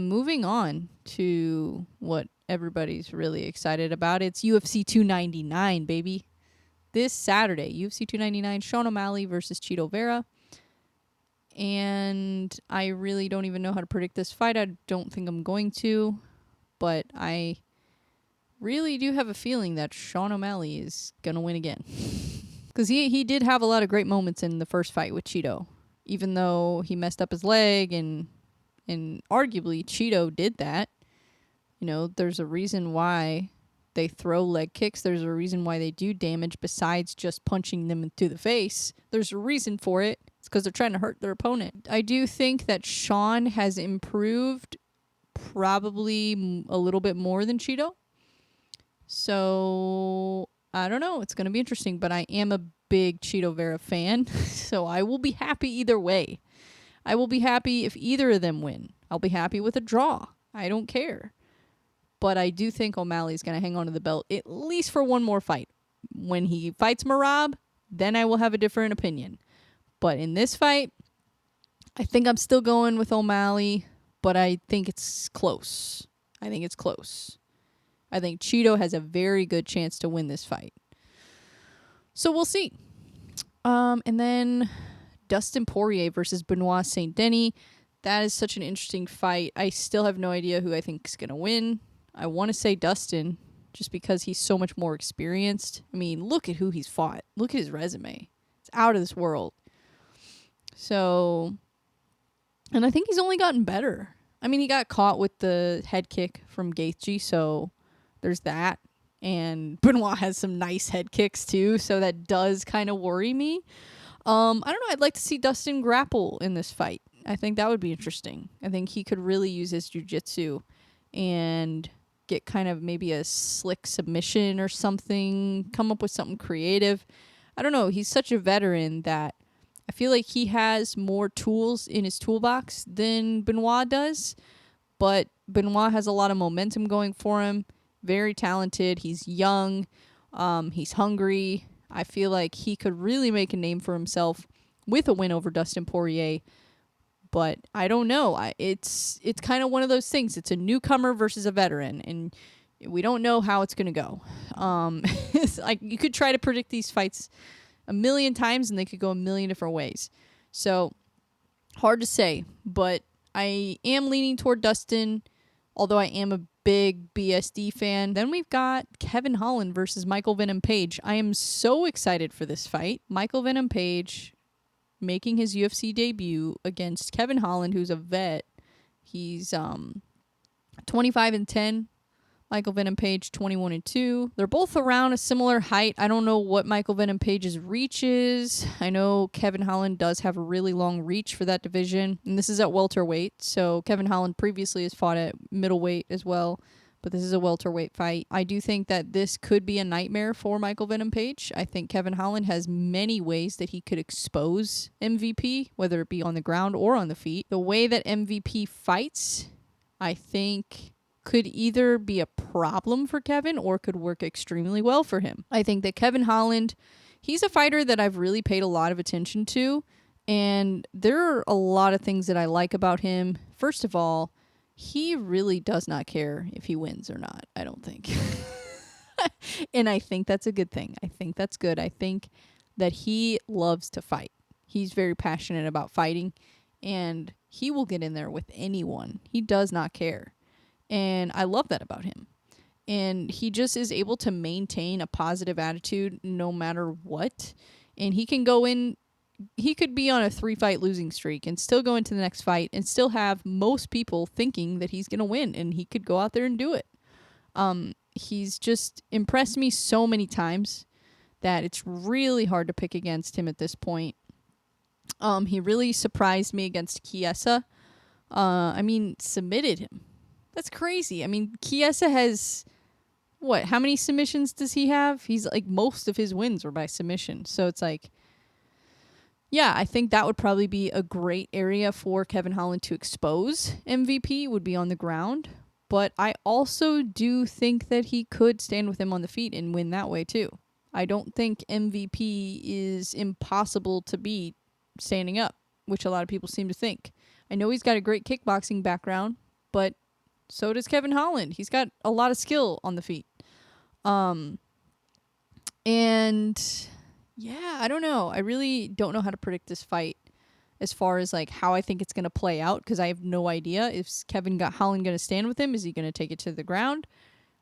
Moving on to what everybody's really excited about. It's UFC 299, baby. This Saturday, UFC 299, Sean O'Malley versus Cheeto Vera. And I really don't even know how to predict this fight. I don't think I'm going to. But I really do have a feeling that Sean O'Malley is going to win again. Because he did have a lot of great moments in the first fight with Cheeto. Even though he messed up his leg and arguably Cheeto did that. You know, there's a reason why they throw leg kicks. There's a reason why they do damage besides just punching them into the face. There's a reason for it. It's because they're trying to hurt their opponent. I do think that Sean has improved probably a little bit more than Cheeto. So, I don't know. It's going to be interesting, but I am a big Cheeto Vera fan. So I will be happy either way. I will be happy if either of them win. I'll be happy with a draw. I don't care. But I do think O'Malley's going to hang on to the belt at least for one more fight. When he fights Merab, then I will have a different opinion. But in this fight, I think I'm still going with O'Malley, but I think it's close. I think Cheeto has a very good chance to win this fight. So we'll see. And then Dustin Poirier versus Benoit Saint Denis. That is such an interesting fight. I still have no idea who I think is going to win. I want to say Dustin just because he's so much more experienced. I mean, look at who he's fought. Look at his resume. It's out of this world. So, and I think he's only gotten better. I mean, he got caught with the head kick from Gaethje, so there's that. And Benoit has some nice head kicks too, so that does kind of worry me. I don't know. I'd like to see Dustin grapple in this fight. I think that would be interesting. I think he could really use his jiu-jitsu and get kind of maybe a slick submission or something, come up with something creative. I don't know. He's such a veteran that I feel like he has more tools in his toolbox than Benoit does, but Benoit has a lot of momentum going for him. Very talented. He's young. He's hungry. I feel like he could really make a name for himself with a win over Dustin Poirier. But I don't know. It's kind of one of those things. It's a newcomer versus a veteran, and we don't know how it's going to go. It's like you could try to predict these fights a million times, and they could go a million different ways. So hard to say, but I am leaning toward Dustin, although I am a big BSD fan. Then we've got Kevin Holland versus Michael Venom Page. I am so excited for this fight. Michael Venom Page making his UFC debut against Kevin Holland, who's a vet. He's 25-10. Michael Venom Page 21-2. They're both around a similar height. I don't know what Michael Venom Page's reach is. I know Kevin Holland does have a really long reach for that division, and this is at welterweight. So Kevin Holland previously has fought at middleweight as well, but this is a welterweight fight. I do think that this could be a nightmare for Michael Venom Page. I think Kevin Holland has many ways that he could expose MVP, whether it be on the ground or on the feet. The way that MVP fights, I think, could either be a problem for Kevin or could work extremely well for him. I think that Kevin Holland, he's a fighter that I've really paid a lot of attention to, and there are a lot of things that I like about him. First of all, he really does not care if he wins or not, I don't think. And I think that's a good thing. I think that's good. I think that he loves to fight. He's very passionate about fighting, and he will get in there with anyone. He does not care. And I love that about him. And he just is able to maintain a positive attitude no matter what. And he can go in, he could be on a 3-fight losing streak and still go into the next fight and still have most people thinking that he's going to win. And he could go out there and do it. He's just impressed me so many times that it's really hard to pick against him at this point. He really surprised me against Chiesa. Submitted him. That's crazy. I mean, Chiesa has, how many submissions does he have? He's like, most of his wins were by submission. So it's like, yeah, I think that would probably be a great area for Kevin Holland to expose. MVP would be on the ground. But I also do think that he could stand with him on the feet and win that way too. I don't think MVP is impossible to beat standing up, which a lot of people seem to think. I know he's got a great kickboxing background. but so does Kevin Holland. He's got a lot of skill on the feet. And yeah, I don't know. I really don't know how to predict this fight as far as like how I think it's going to play out, because I have no idea. Is Holland going to stand with him? Is he going to take it to the ground?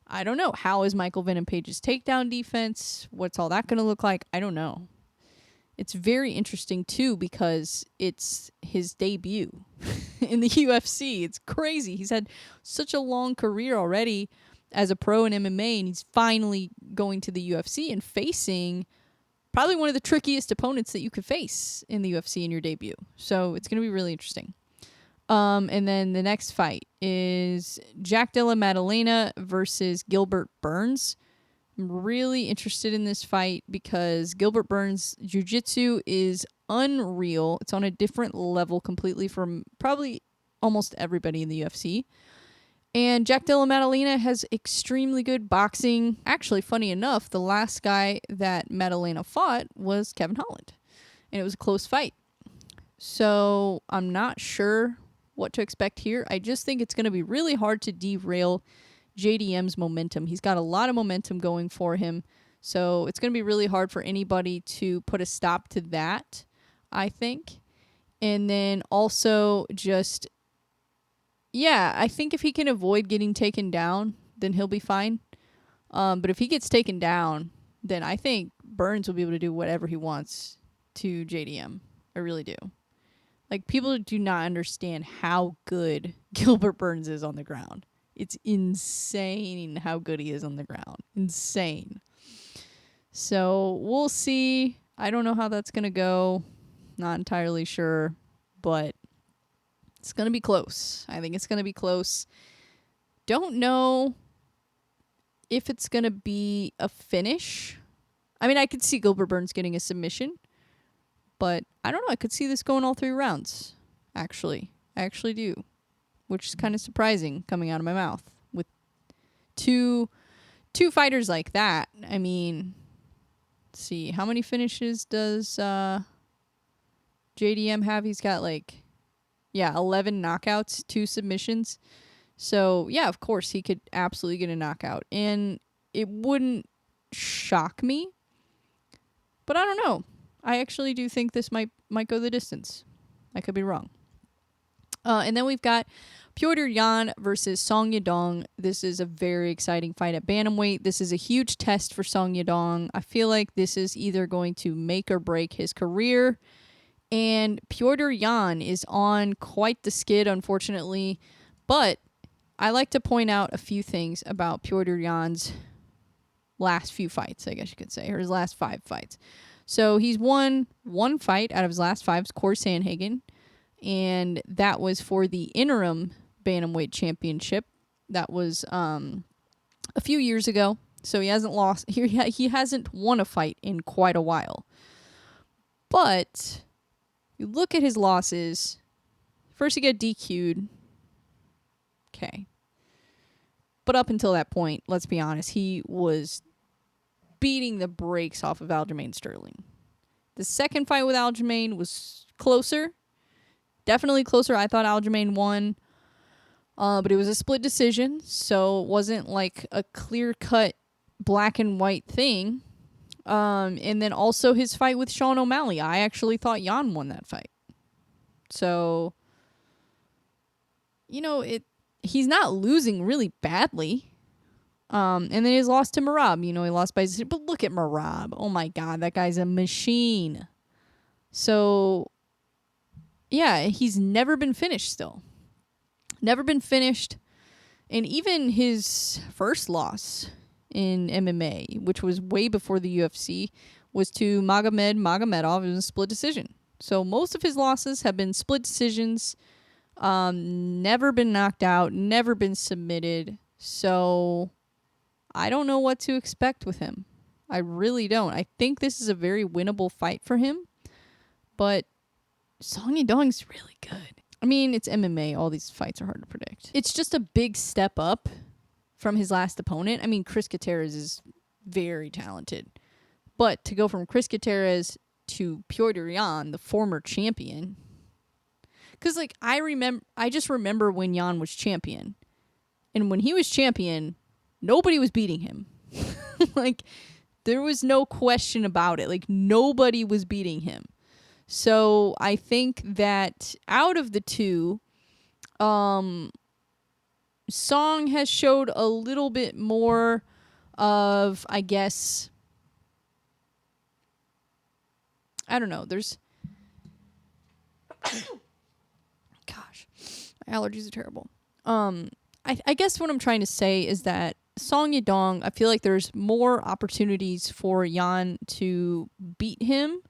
I don't know. How is Michael Venom Page's takedown defense? What's all that going to look like? I don't know. It's very interesting too, because it's his debut in the UFC. It's crazy. He's had such a long career already as a pro in MMA, and he's finally going to the UFC and facing probably one of the trickiest opponents that you could face in the UFC in your debut. So it's going to be really interesting. And then the next fight is Jack Della Maddalena versus Gilbert Burns. I'm really interested in this fight because Gilbert Burns' jiu-jitsu is unreal. It's on a different level completely from probably almost everybody in the UFC. And Jack Della Maddalena has extremely good boxing. Actually, funny enough, the last guy that Maddalena fought was Kevin Holland. And it was a close fight. So I'm not sure what to expect here. I just think it's going to be really hard to derail JDM's momentum. He's got a lot of momentum going for him. So it's going to be really hard for anybody to put a stop to that, I think. And then also just, yeah, I think if he can avoid getting taken down, then he'll be fine. But if he gets taken down, then I think Burns will be able to do whatever he wants to JDM. I really do. Like, people do not understand how good Gilbert Burns is on the ground. It's insane how good he is on the ground. Insane. So we'll see. I don't know how that's going to go. Not entirely sure. But it's going to be close. I think it's going to be close. Don't know if it's going to be a finish. I mean, I could see Gilbert Burns getting a submission. But I don't know. I could see this going all 3 rounds, actually. I actually do. Which is kind of surprising coming out of my mouth. With two fighters like that. I mean, let's see. How many finishes does JDM have? He's got 11 knockouts, 2 submissions. So, yeah, of course, he could absolutely get a knockout. And it wouldn't shock me. But I don't know. I actually do think this might go the distance. I could be wrong. And then we've got Petr Yan versus Song Yadong. This is a very exciting fight at bantamweight. This is a huge test for Song Yadong. I feel like this is either going to make or break his career. And Petr Yan is on quite the skid, unfortunately. But I like to point out a few things about Petr Yan's last few fights, I guess you could say, or his last 5 fights. So he's won 1 fight out of his last 5, Core Sanhagen. And that was for the interim bantamweight championship. That was a few years ago. So he hasn't lost. He hasn't won a fight in quite a while. But you look at his losses. First, he got DQ'd. Okay. But up until that point, let's be honest, he was beating the brakes off of Aljamain Sterling. The second fight with Aljamain was closer. Definitely closer. I thought Aljamain won. But it was a split decision, so it wasn't like a clear-cut black and white thing. And then also his fight with Sean O'Malley. I actually thought Jan won that fight. So, he's not losing really badly. And then his loss to Merab. He lost by... But look at Merab. Oh, my God. That guy's a machine. So... yeah, he's never been finished still. Never been finished. And even his first loss in MMA, which was way before the UFC, was to Magomedov. It was a split decision. So most of his losses have been split decisions. Never been knocked out. Never been submitted. So I don't know what to expect with him. I really don't. I think this is a very winnable fight for him. But Song Yadong's really good. I mean, it's MMA. All these fights are hard to predict. It's just a big step up from his last opponent. I mean, Chris Gutierrez is very talented. But to go from Chris Gutierrez to Petr Yan, the former champion... Because, like, I just remember when Jan was champion. And when he was champion, nobody was beating him. Like, there was no question about it. Like, nobody was beating him. So I think that out of the two, Song has showed a little bit more of, I guess, I don't know. There's, gosh, my allergies are terrible. I guess what I'm trying to say is that Song Yadong, I feel like there's more opportunities for Jan to beat him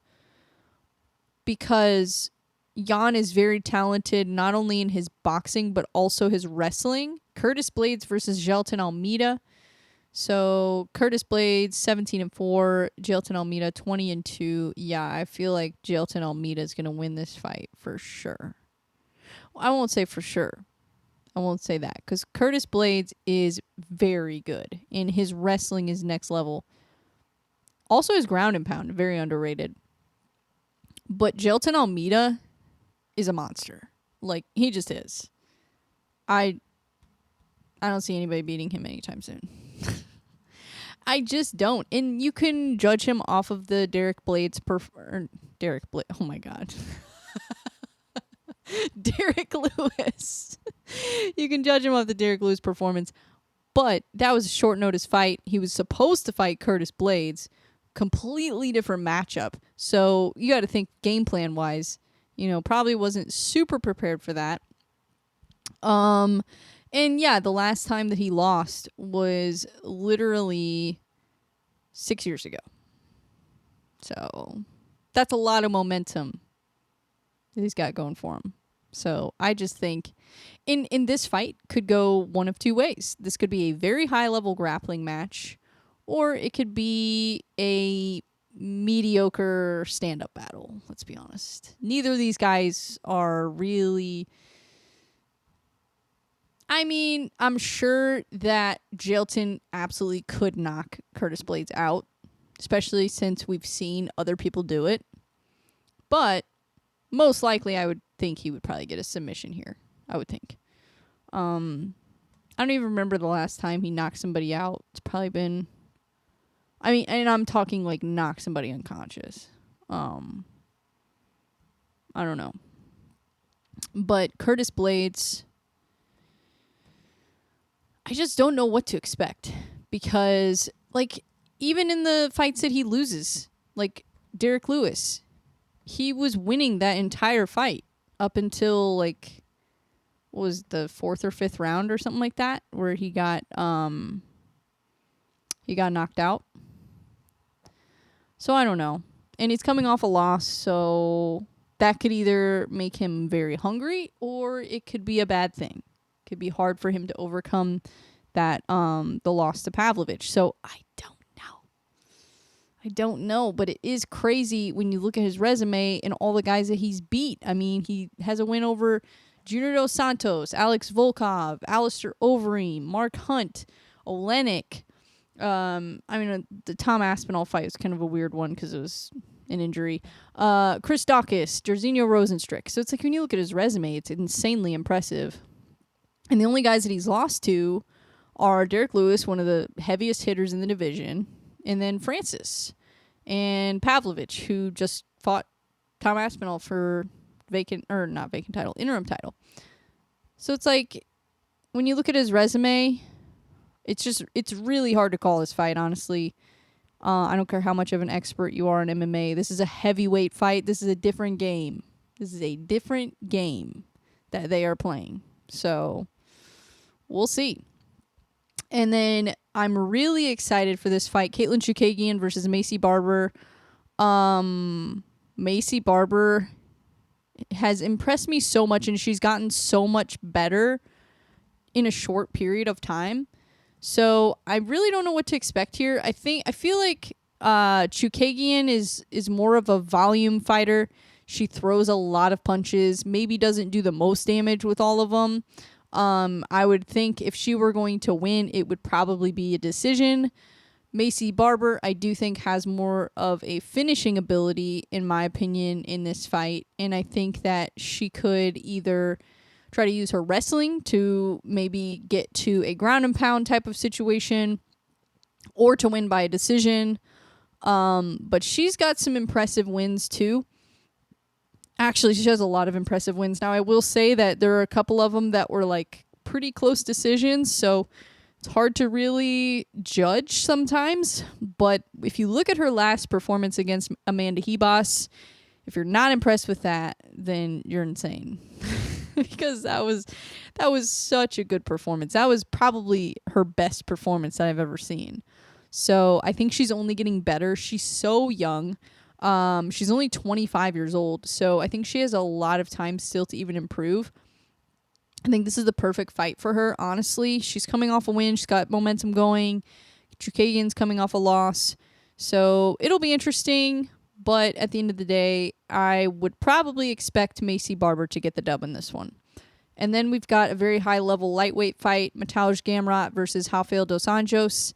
because Jan is very talented, not only in his boxing, but also his wrestling. Curtis Blades versus Gelton Almeida. So Curtis Blades, 17-4, Gelton Almeida, 20-2. Yeah, I feel like Gelton Almeida is going to win this fight for sure. Well, I won't say for sure. I won't say that because Curtis Blades is very good and his wrestling is next level. Also his ground and pound, very underrated. But Gelton Almeida is a monster. Like, he just is. I don't see anybody beating him anytime soon. I just don't. And you can judge him off of the Derek Blades oh my god. Derek Lewis. You can judge him off the Derek Lewis performance. But that was a short notice fight. He was supposed to fight Curtis Blades. Completely different matchup. So you got to think game plan wise, probably wasn't super prepared for that. And yeah, the last time that he lost was literally 6 years ago. So that's a lot of momentum that he's got going for him. So I just think in this fight could go one of two ways. This could be a very high level grappling match, or it could be a mediocre stand-up battle. Let's be honest. Neither of these guys are really... I mean, I'm sure that Gelton absolutely could knock Curtis Blades out, especially since we've seen other people do it. But most likely, I would think he would probably get a submission here. I would think. I don't even remember the last time he knocked somebody out. It's probably been... I mean, and I'm talking like knock somebody unconscious. I don't know. But Curtis Blades... I just don't know what to expect because, like, even in the fights that he loses, like Derek Lewis, he was winning that entire fight up until, like, what was the 4th or 5th round or something like that, where he got knocked out. So I don't know. And he's coming off a loss, so that could either make him very hungry or it could be a bad thing. Could be hard for him to overcome that the loss to Pavlovich. So I don't know, but it is crazy when you look at his resume and all the guys that he's beat. I mean, he has a win over Junior Dos Santos, Alex Volkov, Alistair Overeem, Mark Hunt, Olenek. The Tom Aspinall fight was kind of a weird one because it was an injury. Chris Dawkins, Jairzinho Rosenstrick. So it's like when you look at his resume, it's insanely impressive. And the only guys that he's lost to are Derek Lewis, one of the heaviest hitters in the division, and then Francis and Pavlovich, who just fought Tom Aspinall for interim title. So it's like when you look at his resume, it's really hard to call this fight, honestly. I don't care how much of an expert you are in MMA. This is a heavyweight fight. This is a different game. This is a different game that they are playing. So we'll see. And then I'm really excited for this fight. Caitlin Chukagian versus Macy Barber. Macy Barber has impressed me so much, and she's gotten so much better in a short period of time. So I really don't know what to expect here. I feel like Chukagian is more of a volume fighter. She throws a lot of punches, maybe doesn't do the most damage with all of them. I would think if she were going to win, it would probably be a decision. Macy Barber, I do think, has more of a finishing ability, in my opinion, in this fight. And I think that she could either try to use her wrestling to maybe get to a ground and pound type of situation or to win by a decision. But she's got some impressive wins too. Actually, she has a lot of impressive wins. Now, I will say that there are a couple of them that were like pretty close decisions, so it's hard to really judge sometimes. But if you look at her last performance against Amanda Hebos, if you're not impressed with that, then you're insane. Because that was such a good performance. That was probably her best performance that I've ever seen. So I think she's only getting better. She's so young. She's only 25 years old, so I think she has a lot of time still to even improve. I think this is the perfect fight for her, honestly. She's coming off a win. She's got momentum going. Chukagian's coming off a loss. So it'll be interesting, but at the end of the day, I would probably expect Macy Barber to get the dub in this one. And then we've got a very high-level lightweight fight, Mateusz Gamrot versus Rafael dos Anjos.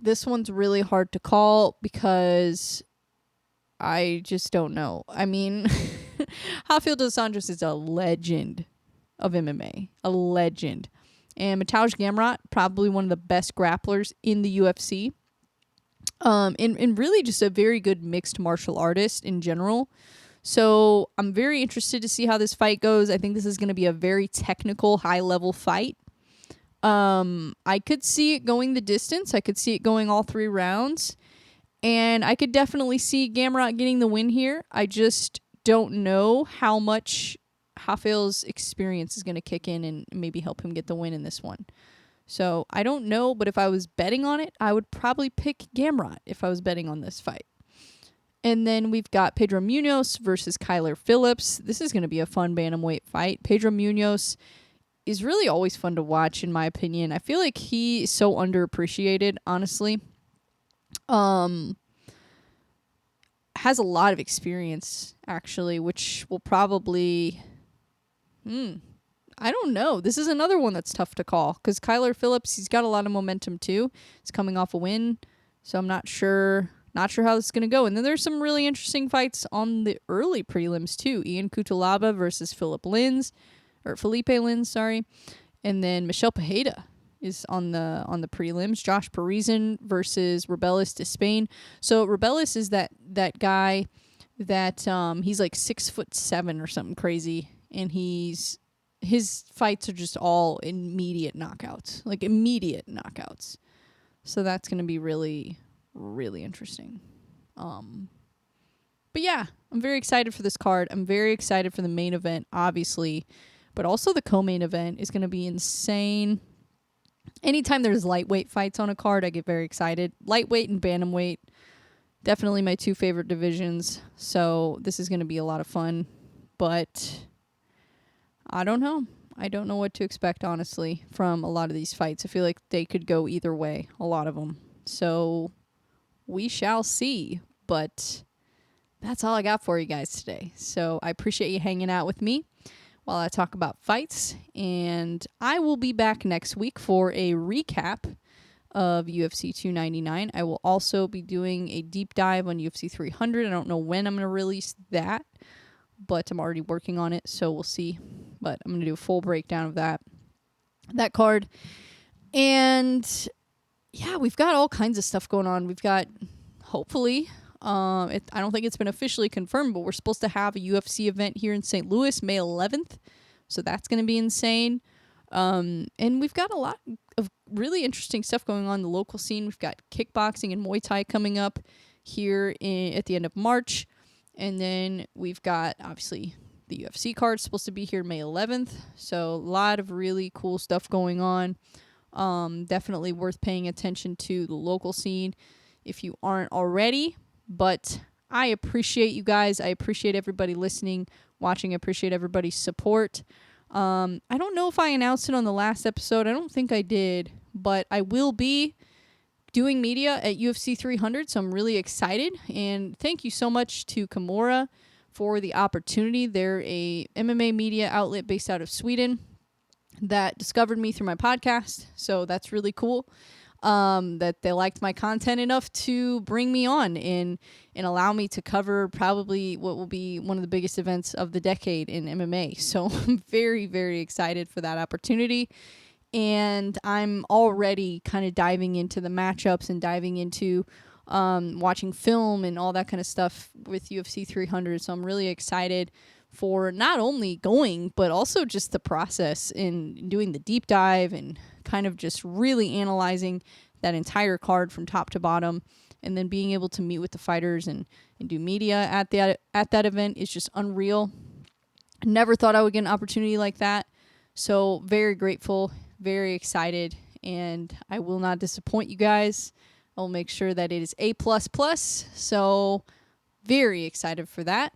This one's really hard to call because I just don't know. I mean, Rafael dos Anjos is a legend of MMA. A legend. And Mateusz Gamrot, probably one of the best grapplers in the UFC. And really just a very good mixed martial artist in general. So I'm very interested to see how this fight goes. I think this is going to be a very technical, high-level fight. I could see it going the distance. I could see it going all 3 rounds. And I could definitely see Gamrot getting the win here. I just don't know how much Rafael's experience is going to kick in and maybe help him get the win in this one. So I don't know, but if I was betting on it, I would probably pick Gamrot if I was betting on this fight. And then we've got Pedro Munoz versus Kyler Phillips. This is going to be a fun bantamweight fight. Pedro Munoz is really always fun to watch, in my opinion. I feel like he is so underappreciated, honestly. Has a lot of experience, actually, which will probably... I don't know. This is another one that's tough to call, because Kyler Phillips, he's got a lot of momentum, too. He's coming off a win, so I'm not sure how this is going to go. And then there's some really interesting fights on the early prelims, too. Ian Cutelaba versus Felipe Lins, sorry. And then Michelle Pajeda is on the prelims. Josh Parisian versus Rebelis de Spain. So Rebelis is that guy that he's like 6'7" or something crazy, and his fights are just all immediate knockouts. So that's going to be really, really interesting. But yeah, I'm very excited for this card. I'm very excited for the main event, obviously. But also the co-main event is going to be insane. Anytime there's lightweight fights on a card, I get very excited. Lightweight and bantamweight, definitely my 2 favorite divisions. So this is going to be a lot of fun. But I don't know. I don't know what to expect, honestly, from a lot of these fights. I feel like they could go either way, a lot of them. So we shall see. But that's all I got for you guys today. So I appreciate you hanging out with me while I talk about fights, and I will be back next week for a recap of UFC 299. I will also be doing a deep dive on UFC 300. I don't know when I'm going to release that, but I'm already working on it, so we'll see. But I'm going to do a full breakdown of that card. And yeah, we've got all kinds of stuff going on. We've got, hopefully... I don't think it's been officially confirmed, but we're supposed to have a UFC event here in St. Louis, May 11th. So that's going to be insane. And we've got a lot of really interesting stuff going on in the local scene. We've got kickboxing and Muay Thai coming up here at the end of March. And then we've got, obviously, the UFC card supposed to be here May 11th. So a lot of really cool stuff going on. Definitely worth paying attention to the local scene if you aren't already. But I appreciate you guys. I appreciate everybody listening, watching. I appreciate everybody's support. I don't know if I announced it on the last episode. I don't think I did. But I will be doing media at UFC 300, so I'm really excited. And thank you so much to Kimura for the opportunity. They're a MMA media outlet based out of Sweden that discovered me through my podcast, so that's really cool. that they liked my content enough to bring me on and allow me to cover probably what will be one of the biggest events of the decade in MMA. So I'm very, very excited for that opportunity. And I'm already kind of diving into the matchups and diving into watching film and all that kind of stuff with UFC 300. So I'm really excited for not only going, but also just the process in doing the deep dive and kind of just really analyzing that entire card from top to bottom, and then being able to meet with the fighters and do media at that event is just unreal. I never thought I would get an opportunity like that. So very grateful, very excited, and I will not disappoint you guys. I will make sure that it is A++. So very excited for that.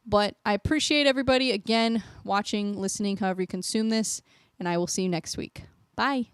But I appreciate everybody, again, watching, listening, however you consume this, and I will see you next week. Bye.